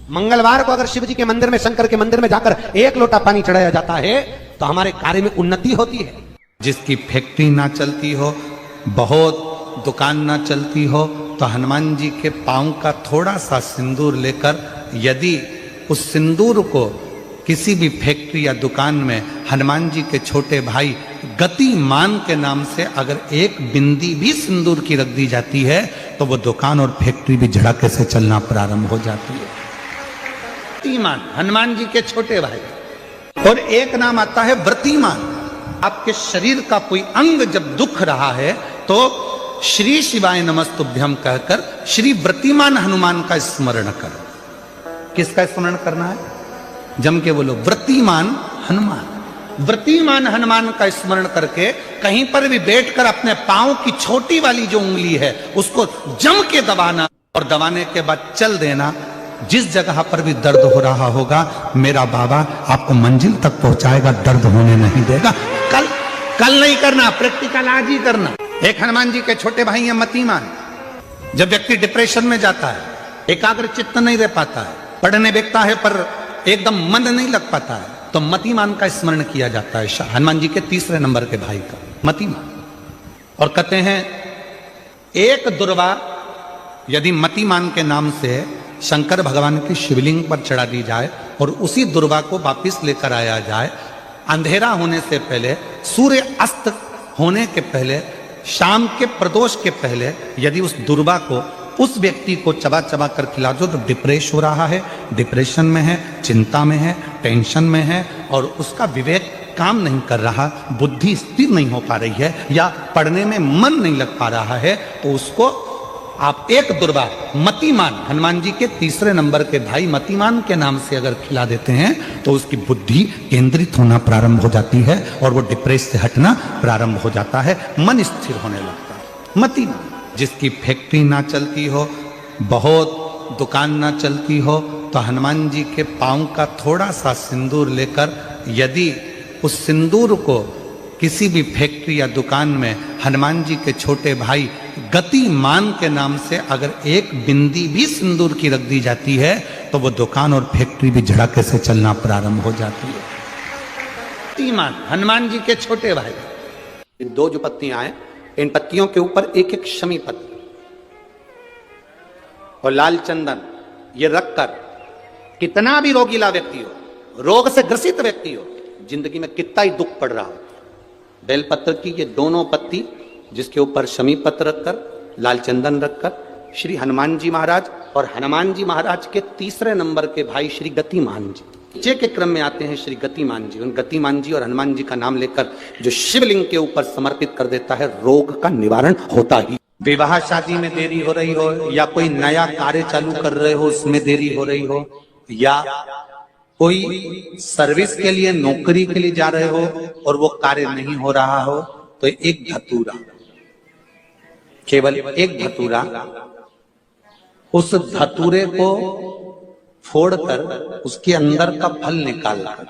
मंगलवार को अगर शिव जी के मंदिर में, शंकर के मंदिर में जाकर 1 लोटा पानी चढ़ाया जाता है तो हमारे कार्य में उन्नति होती है। जिसकी फैक्ट्री ना चलती हो, बहुत दुकान ना चलती हो, तो हनुमान जी के पांव का थोड़ा सा सिंदूर लेकर यदि उस सिंदूर को किसी भी फैक्ट्री या दुकान में हनुमान जी के छोटे भाई गतिमान के नाम से अगर एक बिंदी भी सिंदूर की रख दी जाती है तो वो दुकान और फैक्ट्री भी झड़के से चलना प्रारंभ हो जाती है। गतिमान हनुमान जी के छोटे भाई, और एक नाम आता है व्रतिमान। आपके शरीर का कोई अंग जब दुख रहा है तो श्री शिवाय नमस्तुभ्यम कहकर श्री व्रतिमान हनुमान का स्मरण करो। किसका स्मरण करना है? जम के बोलो, व्रतिमान हनुमान। व्रतिमान हनुमान का स्मरण करके कहीं पर भी बैठकर अपने पांव की छोटी वाली जो उंगली है उसको जम के दबाना, और दबाने के बाद चल देना। जिस जगह पर भी दर्द हो रहा होगा मेरा बाबा आपको मंजिल तक पहुंचाएगा, दर्द होने नहीं देगा। कल नहीं करना, प्रैक्टिकल आज ही करना। एक हनुमान जी के छोटे भाई हैं मतिमान। जब व्यक्ति डिप्रेशन में जाता है, एकाग्र चित्त नहीं रह पाता है, पढ़ने बैठता है पर एकदम मन नहीं लग पाता है, तो मतिमान का स्मरण किया जाता है, हनुमान जी के 3 नंबर के भाई का मतिमान। और कहते हैं एक दुर्वा यदि मतिमान के नाम से शंकर भगवान की शिवलिंग पर चढ़ा दी जाए और उसी दुर्वा को वापिस लेकर आया जाए, अंधेरा होने से पहले, सूर्य अस्त होने के पहले, शाम के प्रदोष के पहले यदि उस दुर्वा को उस व्यक्ति को चबा चबा कर खिला दो तो डिप्रेस हो रहा है, डिप्रेशन में है, चिंता में है, टेंशन में है और उसका विवेक काम नहीं कर रहा, बुद्धि स्थिर नहीं हो पा रही है या पढ़ने में मन नहीं लग पा रहा है, तो उसको आप एक दुर्वा मतिमान हनुमान जी के 3 नंबर के भाई मतिमान के नाम से अगर खिला देते हैं तो उसकी बुद्धि केंद्रित होना प्रारंभ हो जाती है और वो डिप्रेस से हटना प्रारंभ हो जाता है, मन स्थिर होने लगता है। मतिमान। जिसकी फैक्ट्री ना चलती हो, बहुत दुकान ना चलती हो, तो हनुमान जी के पांव का थोड़ा सा सिंदूर लेकर यदि उस सिंदूर को किसी भी फैक्ट्री या दुकान में हनुमान जी के छोटे भाई गतिमान के नाम से अगर एक बिंदी भी सिंदूर की रख दी जाती है तो वो दुकान और फैक्ट्री भी झड़के से चलना प्रारंभ हो जाती है। गतिमान हनुमान जी के छोटे भाई। इन 2 जो पत्तियां हैं, इन पत्तियों के ऊपर एक एक शमी पत्र और लाल चंदन ये रखकर कितना भी रोगीला व्यक्ति हो, रोग से ग्रसित व्यक्ति हो, जिंदगी में कितना ही दुख पड़ रहा हो, बेलपत्र की ये दोनों पत्ती जिसके ऊपर शमी पत्र रखकर, लाल चंदन रखकर श्री हनुमान जी महाराज और हनुमान जी महाराज के 3 नंबर के भाई श्री गतिमान जी, नीचे के क्रम में आते हैं श्री गतिमान जी। उन गतिमान जी और हनुमान जी का नाम लेकर जो शिवलिंग के ऊपर समर्पित कर देता है, रोग का निवारण होता ही। विवाह शादी में देरी हो रही हो या कोई नया कार्य चालू कर रहे हो उसमें देरी हो रही हो या कोई सर्विस के लिए, नौकरी के लिए जा रहे हो और वो कार्य नहीं हो रहा हो, तो एक धतूरा, केवल एक धतूरा, उस धतूरे को फोड़कर उसके अंदर का फल निकालकर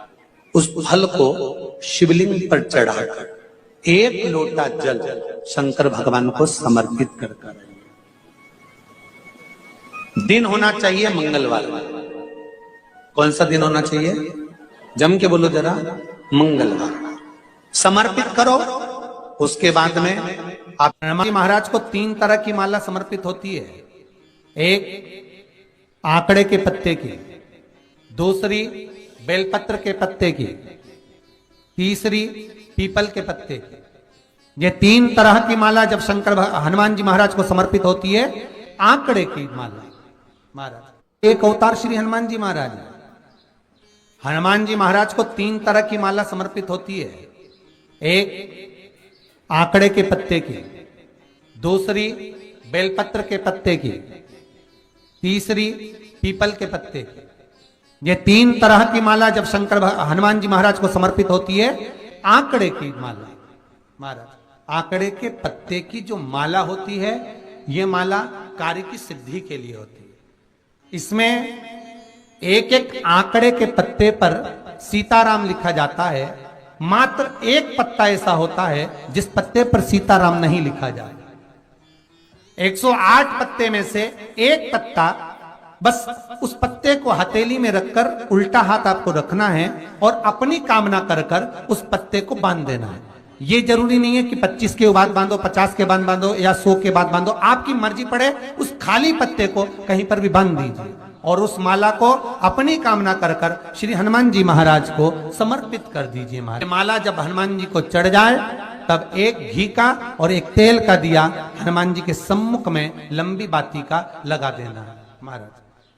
उस फल को शिवलिंग पर चढ़ाकर 1 लोटा जल शंकर भगवान को समर्पित कर। दिन होना चाहिए मंगलवार। कौन सा दिन होना चाहिए? जम के बोलो जरा, मंगलवार। समर्पित करो। उसके बाद में आप हनुमान महाराज को 3 तरह की माला समर्पित होती है। एक आंकड़े के पत्ते की, दूसरी बेलपत्र के पत्ते की, तीसरी पीपल के पत्ते की। ये 3 तरह की माला जब शंकर हनुमान जी महाराज को समर्पित होती है, आंकड़े की माला महाराज एक अवतार श्री हनुमान जी महाराज है। हनुमान जी महाराज को 3 तरह की माला समर्पित होती है। एक आंकड़े के पत्ते की, दूसरी बेलपत्र के पत्ते की, तीसरी पीपल के पत्ते की। ये 3 तरह की माला जब शंकर हनुमान जी महाराज को समर्पित होती है, आंकड़े की माला महाराज, आंकड़े के पत्ते की जो माला होती है, ये माला कार्य की सिद्धि के लिए होती है। इसमें एक एक आंकड़े के पत्ते पर सीताराम लिखा जाता है। मात्र एक पत्ता ऐसा होता है जिस पत्ते पर सीताराम नहीं लिखा जाए। 108 पत्ते में से एक पत्ता बस उस पत्ते को हथेली में रखकर उल्टा हाथ आपको रखना है और अपनी कामना कर कर उस पत्ते को बांध देना है। ये जरूरी नहीं है कि 25 के बाद बांधो, 50 के बाद बांधो या 100 के बाद बांधो, आपकी मर्जी पड़े उस खाली पत्ते को कहीं पर भी बांध दीजिए और उस माला को अपनी कामना कर कर श्री हनुमान जी महाराज को समर्पित कर दीजिए। माला जब हनुमान जी को चढ़ जाए तब एक घी का और एक तेल का दिया हनुमान जी के सम्मुख में लंबी बाती का लगा देना है महाराज,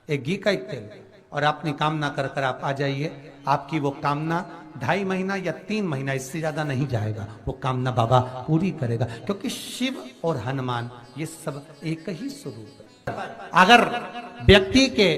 एक घी का एक तेल, और अपनी कामना कर कर आप आ जाइए। आपकी वो कामना 2.5 महीना या 3 महीना, इससे ज्यादा नहीं जाएगा, वो कामना बाबा पूरी करेगा, क्योंकि शिव और हनुमान ये सब एक ही स्वरूप है। अगर व्यक्ति के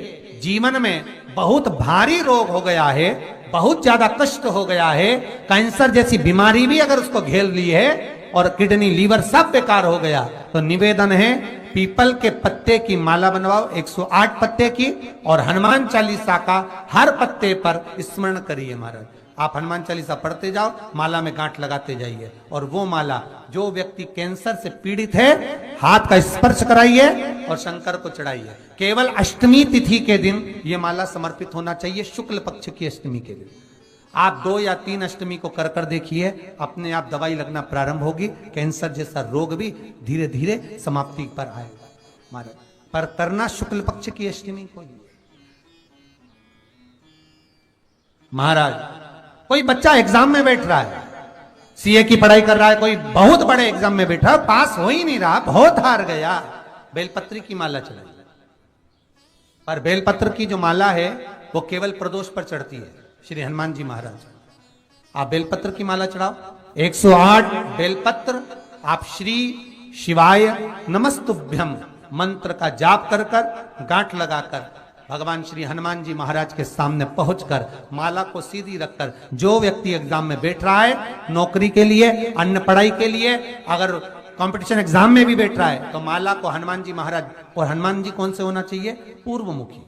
जीवन में बहुत भारी रोग हो गया है, बहुत ज्यादा कष्ट हो गया है, कैंसर जैसी बीमारी भी अगर उसको घेर ली है और किडनी लीवर सब बेकार हो गया, तो निवेदन है पीपल के पत्ते की माला बनवाओ, 108 पत्ते की, और हनुमान चालीसा का हर पत्ते पर स्मरण करिए महाराज। आप हनुमान चालीसा पढ़ते जाओ, माला में गांठ लगाते जाइए, और वो माला जो व्यक्ति कैंसर से पीड़ित है हाथ का स्पर्श कराइए और शंकर को चढ़ाइए। केवल अष्टमी तिथि के दिन ये माला समर्पित होना चाहिए, शुक्ल पक्ष की अष्टमी के दिन। आप 2 या 3 अष्टमी को कर कर देखिए, अपने आप दवाई लगना प्रारंभ होगी, कैंसर जैसा रोग भी धीरे धीरे समाप्ति पर आएगा महाराज। पर करना शुक्ल पक्ष की अष्टमी को ही। महाराज कोई बच्चा एग्जाम में बैठ रहा है, सीए की पढ़ाई कर रहा है, कोई बहुत बड़े एग्जाम में बैठा, पास हो ही नहीं रहा, बहुत हार गया, बेलपत्र की माला चढ़ाई। पर बेलपत्र की जो माला है वो केवल प्रदोष पर चढ़ती है श्री हनुमान जी महाराज। आप बेलपत्र की माला चढ़ाओ, 108 बेलपत्र आप श्री शिवाय नमस्तुभ्यम मंत्र का जाप कर कर गांठ लगाकर भगवान श्री हनुमान जी महाराज के सामने पहुंचकर माला को सीधी रखकर, जो व्यक्ति एग्जाम में बैठ रहा है, नौकरी के लिए, अन्य पढ़ाई के लिए, अगर कंपटीशन एग्जाम में भी बैठ रहा है, तो माला को हनुमान जी महाराज, और हनुमान जी कौन से होना चाहिए? पूर्वमुखी।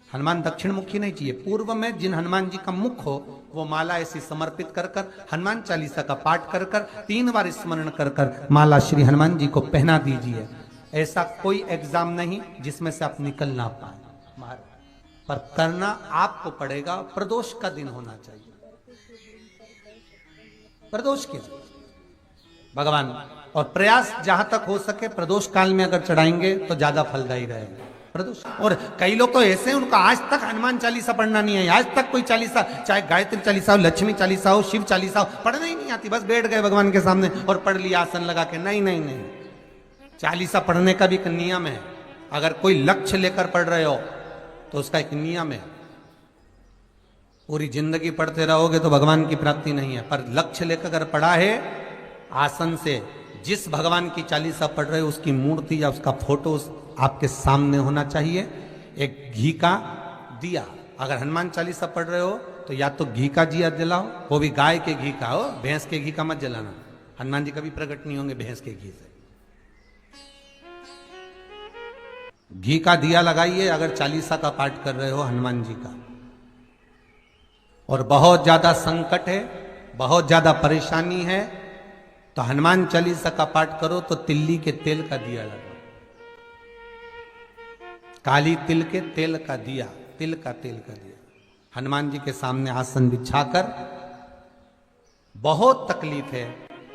हनुमान दक्षिण मुखी नहीं चाहिए, पूर्व में जिन हनुमान जी का मुख हो वो माला ऐसी समर्पित कर कर हनुमान चालीसा का पाठ कर कर 3 बार स्मरण कर कर माला श्री हनुमान जी को पहना दीजिए। ऐसा कोई एग्जाम नहीं जिसमें से आप निकल ना पाए महाराज, पर करना आपको पड़ेगा। प्रदोष का दिन होना चाहिए, प्रदोष के दिन भगवान, और प्रयास जहां तक हो सके प्रदोष काल में अगर चढ़ाएंगे तो ज्यादा फलदायी रहेगा प्रदोष। और कई लोग तो ऐसे हैं, उनको आज तक हनुमान चालीसा पढ़ना नहीं है, आज तक कोई चालीसा, चाहे गायत्री चालीसा हो, लक्ष्मी चालीसा हो, शिव चालीसा हो, पढ़ना ही नहीं आती, बस बैठ गए भगवान के सामने और पढ़ लिया आसन लगा के। नहीं नहीं नहीं, चालीसा पढ़ने का भी एक नियम है। अगर कोई लक्ष्य लेकर पढ़ रहे हो तो उसका एक नियम है। पूरी जिंदगी पढ़ते रहोगे तो भगवान की प्राप्ति नहीं है, पर लक्ष्य लेकर अगर पढ़ा है आसन से, जिस भगवान की चालीसा पढ़ रहे हो उसकी मूर्ति या उसका फोटो आपके सामने होना चाहिए। एक घी का दिया, अगर हनुमान चालीसा पढ़ रहे हो तो या तो घी का दिया जलाओ, वो भी गाय के घी का हो, भैंस के घी का मत जलाना, हनुमान जी कभी प्रकट नहीं होंगे भैंस के घी से। घी का दिया लगाइए अगर चालीसा का पाठ कर रहे हो हनुमान जी का। और बहुत ज्यादा संकट है, बहुत ज्यादा परेशानी है, तो हनुमान चालीसा का पाठ करो तो तिल्ली के तेल का दिया लगाओ, काली तिल के तेल का दिया, तिल का तेल का दिया हनुमान जी के सामने आसन बिछाकर। बहुत तकलीफ है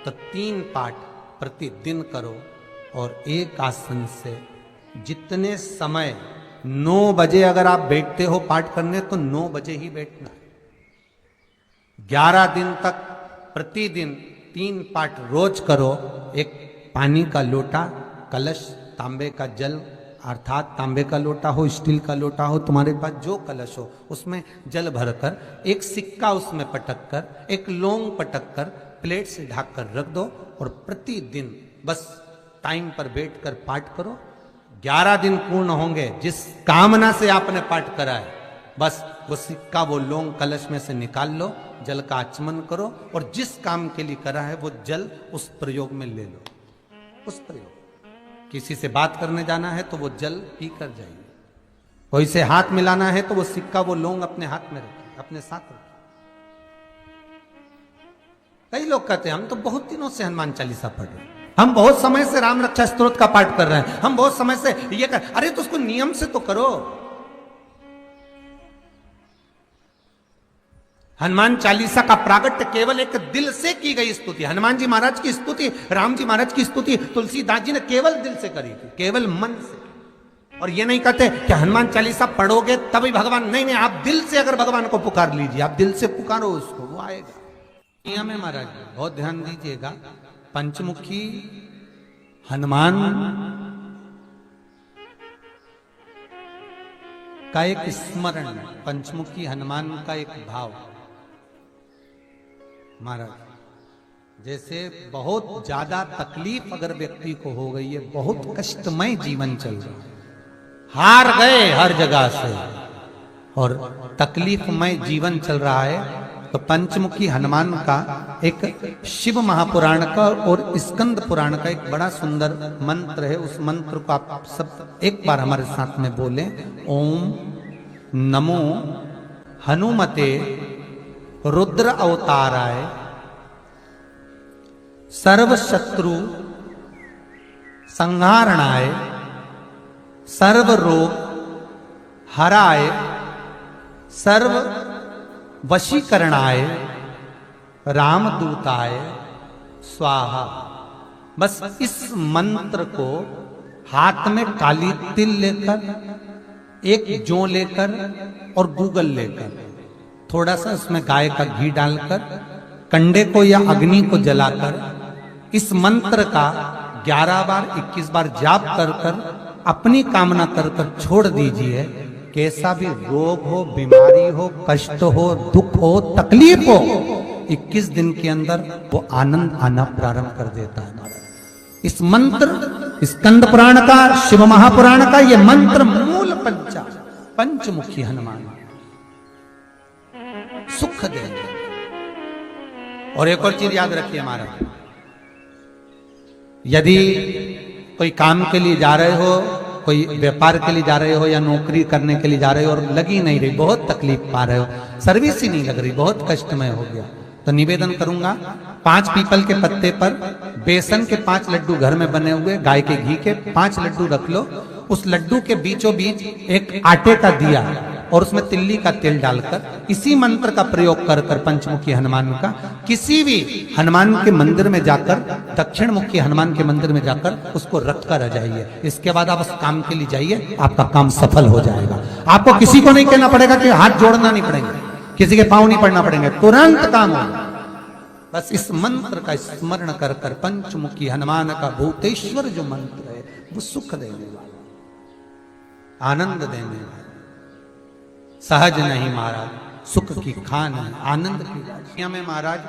तो 3 पाठ प्रतिदिन करो, और एक आसन से जितने समय 9 बजे अगर आप बैठते हो पाठ करने तो 9 बजे ही बैठना। 11 दिन तक प्रतिदिन 3 पाठ रोज करो। एक पानी का लोटा, कलश, तांबे का जल, अर्थात तांबे का लोटा हो, स्टील का लोटा हो, तुम्हारे पास जो कलश हो उसमें जल भरकर, एक सिक्का उसमें पटक कर, एक लौंग पटक कर प्लेट से ढक कर रख दो, और प्रतिदिन बस टाइम पर बैठकर पाठ करो। 11 दिन पूर्ण होंगे, जिस कामना से आपने पाठ करा है बस वो सिक्का, वो लौंग कलश में से निकाल लो, जल का आचमन करो, और जिस काम के लिए करा है वो जल उस प्रयोग में ले लो। उस प्रयोग, किसी से बात करने जाना है तो वो जल पी कर जाइए, कोई से हाथ मिलाना है तो वो सिक्का, वो लौंग अपने हाथ में रखिए, अपने साथ रखिए। कई लोग कहते हैं हम तो बहुत दिनों से हनुमान चालीसा पढ़ रहे हैं, हम बहुत समय से राम रक्षा स्तोत्र का पाठ कर रहे हैं, हम बहुत समय से ये कर, अरे तो उसको नियम से तो करो। हनुमान चालीसा का प्रागट्य केवल एक दिल से की गई स्तुति, हनुमान जी महाराज की स्तुति, राम जी महाराज की स्तुति तुलसीदास जी ने केवल दिल से करी थी, केवल मन से। और ये नहीं कहते कि हनुमान चालीसा पढ़ोगे तभी भगवान, नहीं नहीं, आप दिल से अगर भगवान को पुकार लीजिए, आप दिल से पुकारो उसको, वो आएगा। नियम है महाराज, बहुत ध्यान दीजिएगा। पंचमुखी हनुमान का एक स्मरण, पंचमुखी हनुमान का एक भाव। महाराज जैसे बहुत ज्यादा तकलीफ अगर व्यक्ति को हो गई है, बहुत कष्टमय जीवन चल रहा है, हार गए हर जगह से और तकलीफमय जीवन चल रहा है, तो पंचमुखी हनुमान का एक शिव महापुराण का और स्कंद पुराण का एक बड़ा सुंदर मंत्र है। उस मंत्र को आप सब एक बार हमारे साथ में बोलें। ओम नमो हनुमते रुद्र अवताराय सर्व शत्रु संहारणाय सर्व रोग हराय सर्व वशीकरणाय रामदूताय स्वाहा। बस इस मंत्र को हाथ में काली तिल लेकर, एक जौ लेकर और गूगल लेकर, थोड़ा सा उसमें गाय का घी डालकर, कंडे को या अग्नि को जलाकर इस मंत्र का 11 बार 21 बार जाप कर कर अपनी कामना कर कर छोड़ दीजिए। कैसा भी रोग हो, बीमारी हो, कष्ट हो, दुख हो, तकलीफ हो, 21 दिन के अंदर वो आनंद आना प्रारंभ कर देता है। इस मंत्र, स्कंद पुराण का, शिव महापुराण का ये मंत्र मूल पंचमुखी हनुमान सुख देंगे। और एक और चीज याद रखिए हमारा, यदि कोई काम के लिए जा रहे हो, कोई व्यापार के लिए जा रहे हो या नौकरी करने के लिए जा रहे हो और लगी नहीं रही, बहुत तकलीफ पा रहे हो, सर्विस ही नहीं लग रही, बहुत कष्टमय हो गया, तो निवेदन करूंगा 5 पीपल के पत्ते पर बेसन के 5 लड्डू घर में बने हुए, गाय के घी के 5 लड्डू रख लो, उस लड्डू के बीचों बीच एक आटे का दिया और उसमें तिल्ली का तेल डालकर इसी मंत्र का प्रयोग कर कर पंचमुखी हनुमान का किसी भी हनुमान के मंदिर में जाकर, दक्षिण मुखी हनुमान के मंदिर में जाकर उसको रख कर आ जाइए। इसके बाद आप उस काम के लिए जाइए, आपका काम सफल हो जाएगा। आपको किसी को नहीं कहना पड़ेगा कि हाथ जोड़ना नहीं पड़ेंगे, किसी के पांव नहीं पड़ना पड़ेंगे, तुरंत काम होगा। बस इस मंत्र का स्मरण कर कर पंचमुखी हनुमान का भूतेश्वर जो मंत्र है वो सुख देने वाला, आनंद देने वाला, सहज नहीं महाराज, सुख की खान है, आनंद की राशियां में। महाराज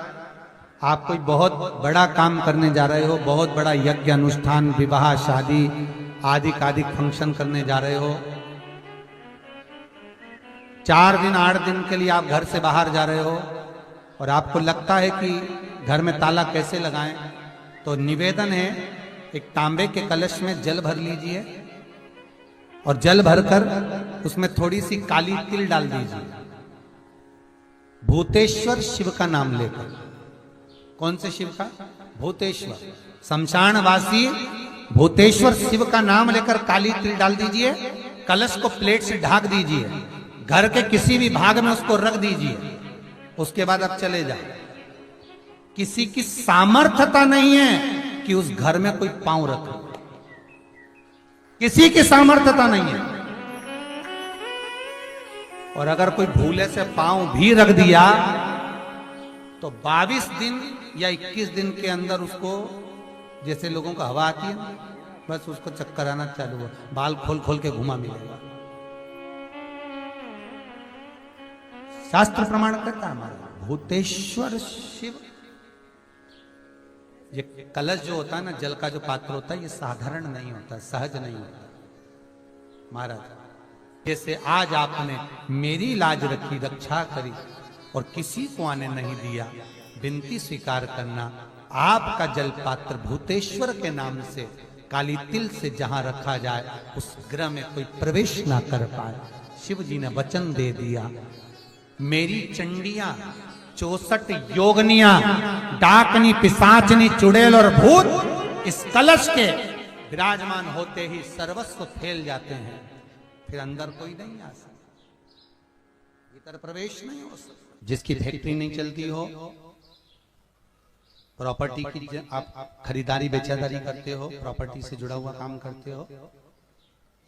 आप कोई बहुत बड़ा काम करने जा रहे हो, बहुत बड़ा यज्ञ अनुष्ठान, विवाह, शादी आदि फंक्शन करने जा रहे हो, 4 दिन 8 दिन के लिए आप घर से बाहर जा रहे हो और आपको लगता है कि घर में ताला कैसे लगाएं, तो निवेदन है एक तांबे के कलश में जल भर लीजिए और जल भरकर उसमें थोड़ी सी काली तिल डाल दीजिए, भूतेश्वर शिव का नाम लेकर। कौन से शिव का? भूतेश्वर, शमशानवासी भूतेश्वर शिव का नाम लेकर काली तिल डाल दीजिए, कलश को प्लेट से ढक दीजिए, घर के किसी भी भाग में उसको रख दीजिए। उसके बाद आप चले जाए। किसी की सामर्थ्यता नहीं है कि उस घर में कोई पांव रखे, किसी की सामर्थ्यता नहीं है। और अगर कोई भूले से पांव भी रख दिया तो 22 दिन या 21 दिन के अंदर उसको, जैसे लोगों को हवा आती है, बस उसको चक्कर आना चालू हो, बाल खोल खोल के घुमा मिलेगा। शास्त्र प्रमाण करता है हमारा भूतेश्वर शिव। ये कलश जो होता है ना, जल का जो पात्र होता है, ये साधारण नहीं होता, सहज नहीं होता महाराज। जैसे आज आपने मेरी लाज रखी, रक्षा करी और किसी को आने नहीं दिया, विनती स्वीकार करना। आपका जल पात्र भूतेश्वर के नाम से काली तिल से जहां रखा जाए उस गृह में कोई प्रवेश ना कर पाए। शिव जी ने वचन दे दिया, मेरी चंडियां 64 योगनियां, डाकनी, पिशाचनी, चुड़ैल और भूत इस कलश के विराजमान होते ही सर्वस्व फैल जाते हैं, फिर अंदर कोई नहीं आ सकता, भीतर प्रवेश नहीं हो सकता। जिसकी फैक्ट्री नहीं चलती हो, प्रॉपर्टी की आप खरीदारी बेचादारी करते हो, प्रॉपर्टी से जुड़ा हुआ काम करते हो,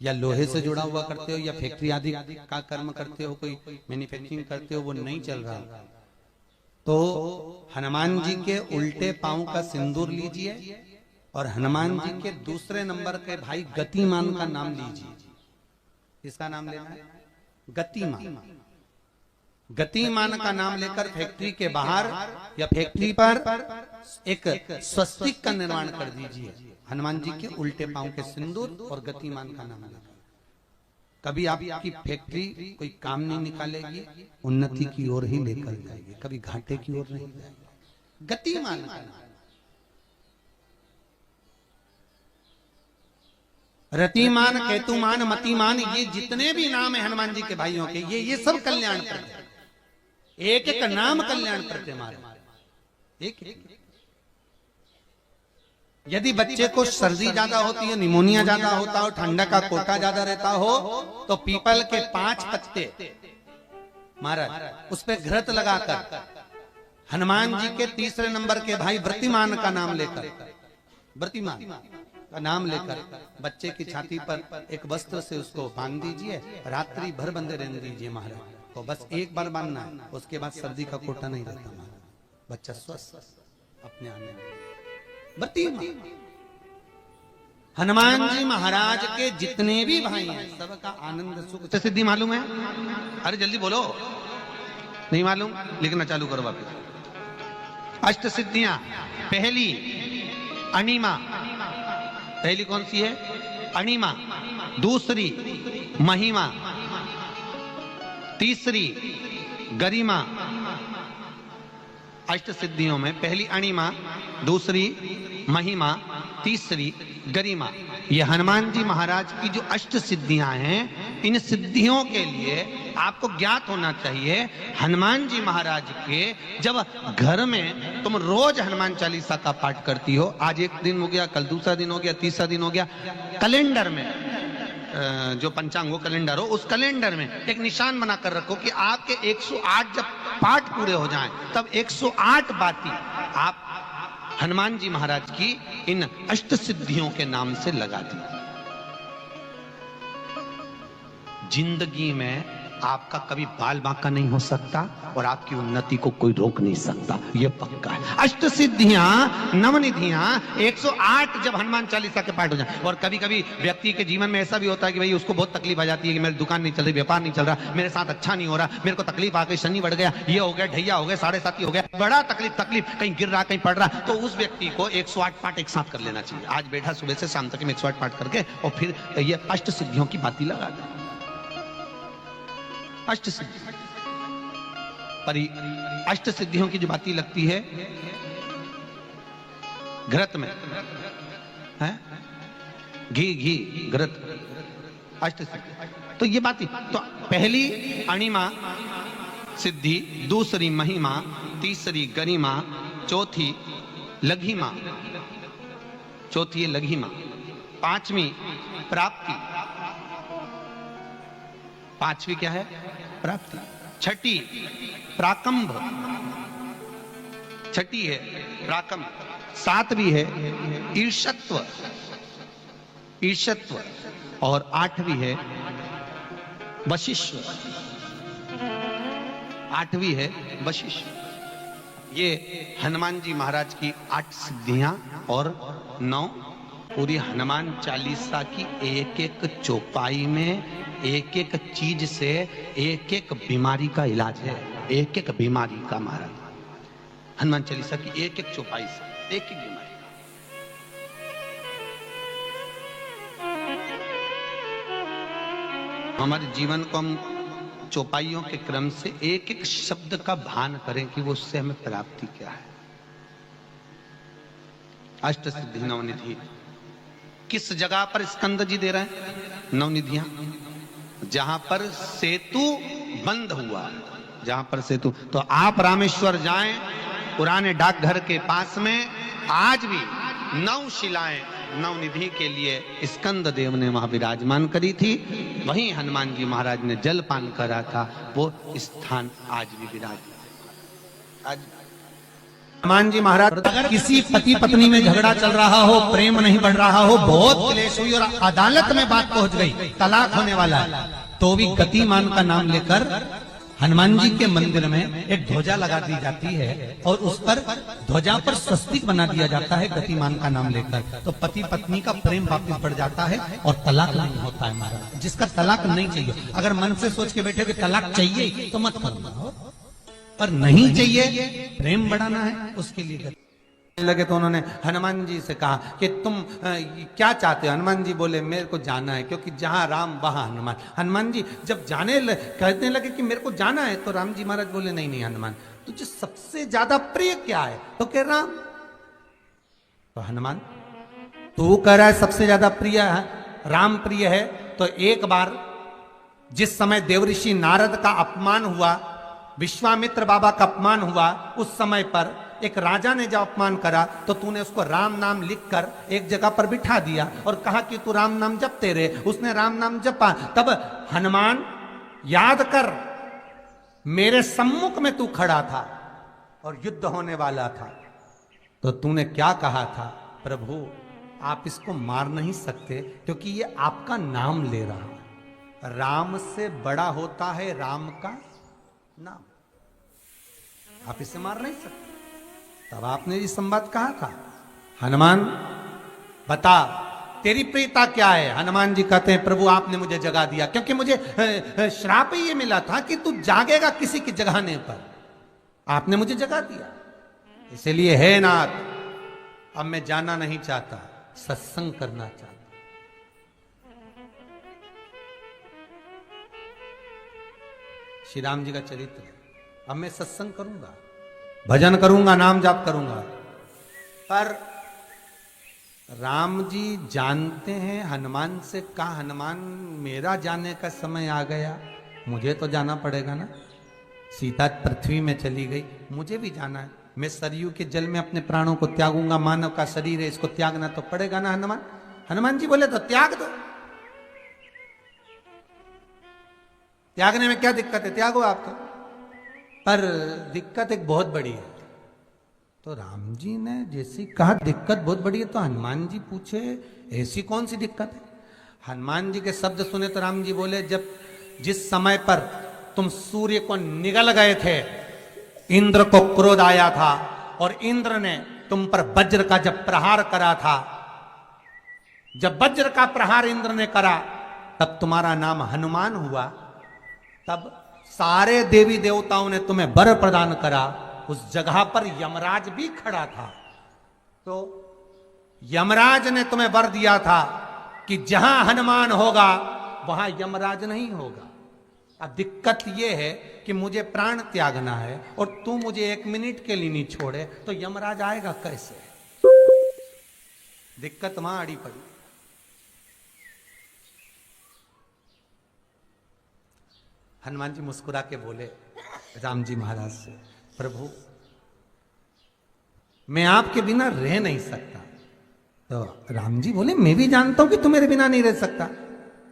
या लोहे से जुड़ा हुआ करते हो, या फैक्ट्री आदि का कर्म करते हो, कोई मैन्युफैक्चरिंग करते हो, वो नहीं चल रहा, तो हनुमान जी के उल्टे पांव का सिंदूर लीजिए और हनुमान जी के दूसरे नंबर के भाई गतिमान का नाम लीजिए। किसका नाम लेना है? गतिमान। गतिमान का नाम लेकर फैक्ट्री के बाहर या फैक्ट्री पर एक स्वस्तिक का निर्माण कर दीजिए, हनुमान जी के उल्टे पांव के सिंदूर और गतिमान का नाम लेकर। कभी आपकी फैक्ट्री कोई काम नहीं निकालेगी, उन्नति की ओर ही लेकर जाएगी, कभी घाटे की ओर नहीं जाएगी। गतिमान का नाम, रतिमान, केतुमान, मतिमान, ये जितने भी नाम है हनुमान जी के भाइयों के, ये सब कल्याण प्रद है। एक एक नाम कल्याण प्रद हमारे, एक एक। यदि बच्चे को सर्दी ज्यादा होती है, निमोनिया ज्यादा होता हो, ठंडा का कोटा ज्यादा रहता हो, तो पीपल के 5 पत्ते महाराज उस पे घृत लगाकर हनुमान जी के तीसरे नंबर के भाई व्रतिमान का नाम लेकर, व्रतिमान का नाम लेकर बच्चे की छाती पर एक वस्त्र से उसको बांध दीजिए, रात्रि भर बंधे रहने दीजिए महाराज को। बस एक बार बांधना है, उसके बाद सर्दी का कोटा नहीं रहता महाराज, बच्चा स्वस्थ अपने आने में। हनुमान जी महाराज के जितने भी भाई हैं, सबका आनंद सुख सिद्धि मालूम है? अरे जल्दी बोलो, नहीं मालूम? लिखना चालू करो वापस। अष्ट सिद्धियां, पहली अणिमा, पहली कौन सी है? अणिमा। दूसरी महिमा, तीसरी गरिमा। अष्ट सिद्धियों में पहली अणिमा, दूसरी महिमा, तीसरी गरिमा। ये हनुमान जी महाराज की जो अष्ट सिद्धियां हैं, इन सिद्धियों के लिए आपको ज्ञात होना चाहिए, हनुमान जी महाराज के जब घर में तुम रोज हनुमान चालीसा का पाठ करती हो, आज एक दिन हो गया, कल दूसरा दिन हो गया, तीसरा दिन हो गया, कैलेंडर में जो पंचांगो कैलेंडर हो, उस कैलेंडर में एक निशान बनाकर रखो कि आपके 108 जब पाठ पूरे हो जाएं, तब 108 बाती आप हनुमान जी महाराज की इन अष्ट सिद्धियों के नाम से लगा दी। जिंदगी में आपका कभी बाल बांका नहीं हो सकता और आपकी उन्नति को कोई रोक नहीं सकता, यह पक्का है। अष्ट सिद्धियां, नवनिधियां, 108 जब हनुमान चालीसा के पाठ हो जाए। और कभी कभी व्यक्ति के जीवन में ऐसा भी होता है कि भाई उसको बहुत तकलीफ आ जाती है कि मेरी दुकान नहीं चल रही, व्यापार नहीं चल रहा, मेरे साथ अच्छा नहीं हो रहा, मेरे को तकलीफ आ गई, शनि बढ़ गया, ये हो गया, ढैया हो गया, 7.5 हो गया, बड़ा तकलीफ, कहीं गिर रहा, कहीं पड़ रहा, तो उस व्यक्ति को 108 पाठ एक साथ कर लेना चाहिए। आज बैठा सुबह से शाम तक 108 पाठ करके और फिर ये अष्ट सिद्धियों की बाती लगा दे। अष्ट सिद्धि पर अष्ट सिद्धियों की जो बाती लगती है घृत में है, घी घृत, अष्ट सिद्धि। तो ये बाती, तो पहली अणिमा सिद्धि, दूसरी महिमा, तीसरी गरिमा, चौथी लघिमा, चौथी है लघिमा, पांचवी प्राप्ति, पांचवी क्या है? प्राप्ति। छठी प्राकंभ, छठी है प्राकंभ। सातवीं है ईर्षत्व, ईर्षत्व। और आठवीं है वशिष्ठ, आठवीं है वशिष्ठ। ये हनुमान जी महाराज की 8 सिद्धियां और 9 पूरी हनुमान चालीसा की एक एक चौपाई में एक एक चीज से एक एक बीमारी का इलाज है, एक एक बीमारी का महाराज हनुमान चालीसा की एक एक चौपाई से एक एक बीमारी। हमारे जीवन को हम चौपाइयों के क्रम से एक एक शब्द का भान करें कि वो उससे हमें प्राप्ति क्या है। अष्ट सिद्धि नवनिधि किस जगह पर स्कंद जी दे रहे हैं? नवनिधियां, जहां पर सेतु बंद हुआ, जहां पर सेतु। तो आप रामेश्वर जाएं, पुराने डाकघर के पास में आज भी 9 शिलाएं नवनिधि के लिए स्कंद देव ने वहां विराजमान करी थी, वहीं हनुमान जी महाराज ने जलपान करा था। वो स्थान आज भी विराजमान। आज हनुमान जी महाराज, अगर किसी पति पत्नी में झगड़ा चल रहा हो, प्रेम नहीं बढ़ रहा हो, बहुत क्लेश हुई और अदालत में बात पहुंच गई, तलाक होने वाला है, तो भी गतिमान का नाम लेकर हनुमान जी के मंदिर में एक ध्वजा लगा दी जाती है और उस पर ध्वजा पर स्वस्तिक बना दिया जाता है गतिमान का नाम लेकर। तो पति पत्नी का प्रेम वापिस बढ़ जाता है और तलाक नहीं होता है महाराज। जिसका तलाक नहीं चाहिए, अगर मन से सोच के बैठे कि तलाक चाहिए तो मत करो, पर नहीं चाहिए, प्रेम बढ़ाना है, उसके लिए लगे। तो उन्होंने हनुमान जी से कहा कि तुम क्या चाहते हो? हनुमान जी बोले मेरे को जाना है, क्योंकि जहां राम वहां हनुमान। हनुमान जी जब कहने लगे कि मेरे को जाना है, तो राम जी महाराज बोले नहीं नहीं हनुमान, तुझे सबसे ज्यादा प्रिय क्या है? तो कह राम। तो हनुमान तू कह रहा है सबसे ज्यादा प्रिय है राम प्रिय है, तो एक बार जिस समय देवऋषि नारद का अपमान हुआ, विश्वामित्र बाबा का अपमान हुआ, उस समय पर एक राजा ने जब अपमान करा तो तूने उसको राम नाम लिखकर एक जगह पर बिठा दिया और कहा कि तू राम नाम जपते रहे। उसने राम नाम जपा। तब हनुमान याद कर, मेरे सम्मुख में तू खड़ा था और युद्ध होने वाला था, तो तूने क्या कहा था? प्रभु आप इसको मार नहीं सकते क्योंकि ये आपका नाम ले रहा है। राम से बड़ा होता है राम का नाम, आप इसे मार नहीं सकते। तब आपने ये संवाद कहा था, हनुमान बता तेरी प्रियता क्या है? हनुमान जी कहते हैं प्रभु आपने मुझे जगा दिया, क्योंकि मुझे श्राप ये मिला था कि तू जागेगा किसी की जगाने पर, आपने मुझे जगा दिया, इसलिए हे नाथ अब मैं जाना नहीं चाहता, सत्संग करना चाहता। श्री राम जी का चरित्र, अब मैं सत्संग करूंगा, भजन करूंगा, नाम जाप करूंगा। पर राम जी जानते हैं, हनुमान से कहा हनुमान मेरा जाने का समय आ गया, मुझे तो जाना पड़ेगा ना। सीता पृथ्वी में चली गई, मुझे भी जाना है, मैं सरयू के जल में अपने प्राणों को त्यागूंगा, मानव का शरीर है इसको त्यागना तो पड़ेगा ना हनुमान। हनुमान जी बोले तो त्याग दो, त्यागने में क्या दिक्कत है, त्यागो आप तो। पर दिक्कत एक बहुत बड़ी है। तो राम जी ने जैसी कहा दिक्कत बहुत बड़ी है, तो हनुमान जी पूछे ऐसी कौन सी दिक्कत है? हनुमान जी के शब्द सुने तो राम जी बोले, जब जिस समय पर तुम सूर्य को निगल गए थे, इंद्र को क्रोध आया था और इंद्र ने तुम पर वज्र का जब प्रहार करा था, जब वज्र का प्रहार इंद्र ने करा तब तुम्हारा नाम हनुमान हुआ। तब सारे देवी देवताओं ने तुम्हें वर प्रदान करा। उस जगह पर यमराज भी खड़ा था, तो यमराज ने तुम्हें वर दिया था कि जहां हनुमान होगा वहां यमराज नहीं होगा। अब दिक्कत यह है कि मुझे प्राण त्यागना है और तू मुझे 1 मिनट के लिए नहीं छोड़े, तो यमराज आएगा कैसे? दिक्कत वहां अड़ी पड़ी। हनुमान जी मुस्कुरा के बोले राम जी महाराज से, प्रभु मैं आपके बिना रह नहीं सकता। तो राम जी बोले मैं भी जानता हूं कि तू मेरे बिना नहीं रह सकता,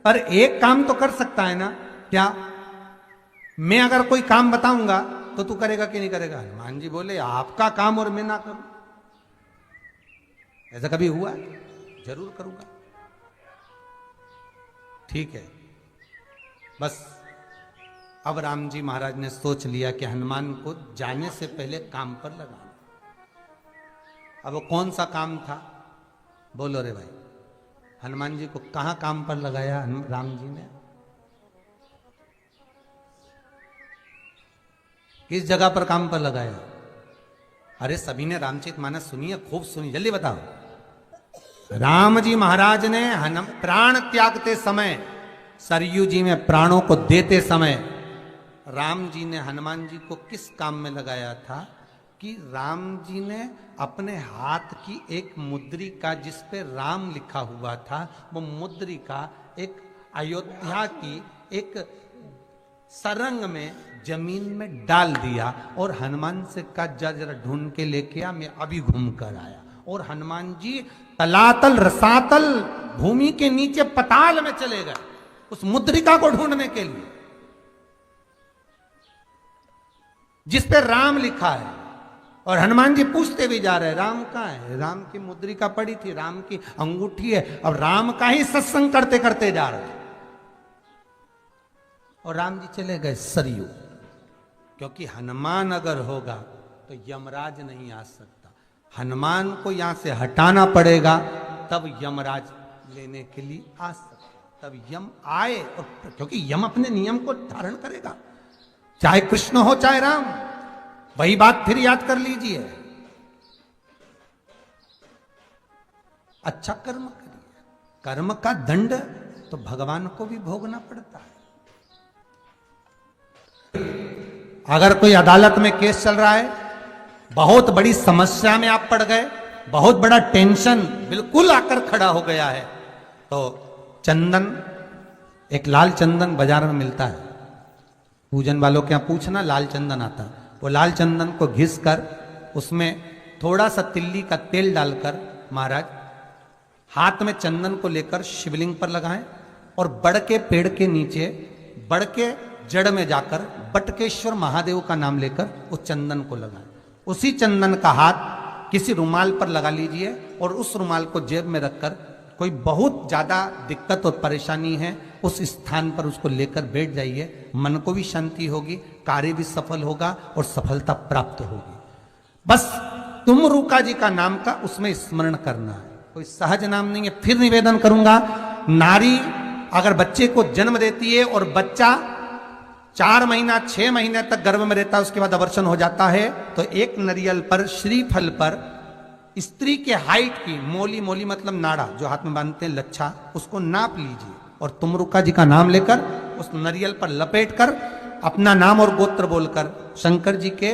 पर एक काम तो कर सकता है ना। क्या? मैं अगर कोई काम बताऊंगा तो तू करेगा कि नहीं करेगा? हनुमान जी बोले आपका काम और मैं ना करूं, ऐसा कभी हुआ? जरूर करूंगा। ठीक है, बस अब राम जी महाराज ने सोच लिया कि हनुमान को जाने से पहले काम पर लगाना। अब वो कौन सा काम था? बोलो रे भाई। हनुमान जी को कहां काम पर लगाया राम जी ने? किस जगह पर काम पर लगाया? अरे सभी ने रामचरितमानस सुनी है, खूब सुनी, जल्दी बताओ। राम जी महाराज ने प्राण त्यागते समय, सरयू जी में प्राणों को देते समय, राम जी ने हनुमान जी को किस काम में लगाया था? कि राम जी ने अपने हाथ की एक मुद्रिका जिस पे राम लिखा हुआ था, वो मुद्रिका एक अयोध्या की एक सरंग में जमीन में डाल दिया और हनुमान से कहा जा जरा ढूंढ के लेके आ, मैं अभी घूम कर आया। और हनुमान जी तलातल रसातल भूमि के नीचे पताल में चले गए उस मुद्रिका को ढूंढने के लिए जिस पे राम लिखा है। और हनुमान जी पूछते भी जा रहे हैं राम कहाँ है, राम की मुद्रिका पड़ी थी, राम की अंगूठी है। अब राम का ही सत्संग करते करते जा रहे हैं और राम जी चले गए सरयू, क्योंकि हनुमान अगर होगा तो यमराज नहीं आ सकता। हनुमान को यहां से हटाना पड़ेगा तब यमराज लेने के लिए आ सकता, तब यम आए। और क्योंकि यम अपने नियम को धारण करेगा, चाहे कृष्ण हो चाहे राम। वही बात फिर याद कर लीजिए, अच्छा कर्म करिए, कर्म का दंड तो भगवान को भी भोगना पड़ता है। अगर कोई अदालत में केस चल रहा है, बहुत बड़ी समस्या में आप पड़ गए, बहुत बड़ा टेंशन बिल्कुल आकर खड़ा हो गया है, तो चंदन, एक लाल चंदन बाजार में मिलता है, पूजन वालों के यहां पूछना, लाल चंदन आता है। वो लाल चंदन को घिस कर उसमें थोड़ा सा तिल्ली का तेल डालकर महाराज हाथ में चंदन को लेकर शिवलिंग पर लगाएं और बड़ के पेड़ के नीचे, बड़ के जड़ में जाकर बटकेश्वर महादेव का नाम लेकर उस चंदन को लगाएं। उसी चंदन का हाथ किसी रुमाल पर लगा लीजिए और उस रुमाल को जेब में रखकर कोई बहुत ज्यादा दिक्कत और परेशानी है उस स्थान पर उसको लेकर बैठ जाइए। मन को भी शांति होगी, कार्य भी सफल होगा और सफलता प्राप्त होगी। बस तुम रूका जी का नाम का उसमें स्मरण करना है, कोई सहज नाम नहीं है। फिर निवेदन करूंगा, नारी अगर बच्चे को जन्म देती है और बच्चा 4 महीना 6 महीने तक गर्भ में रहता है, उसके बाद अवर्षण हो जाता है, तो एक नरियल पर, श्रीफल पर स्त्री के हाइट की मोली, मोली मतलब नाड़ा जो हाथ में बांधते हैं, लच्छा, उसको नाप लीजिए और तुमरुका जी का नाम लेकर उस नरियल पर लपेट कर अपना नाम और गोत्र बोलकर शंकर जी के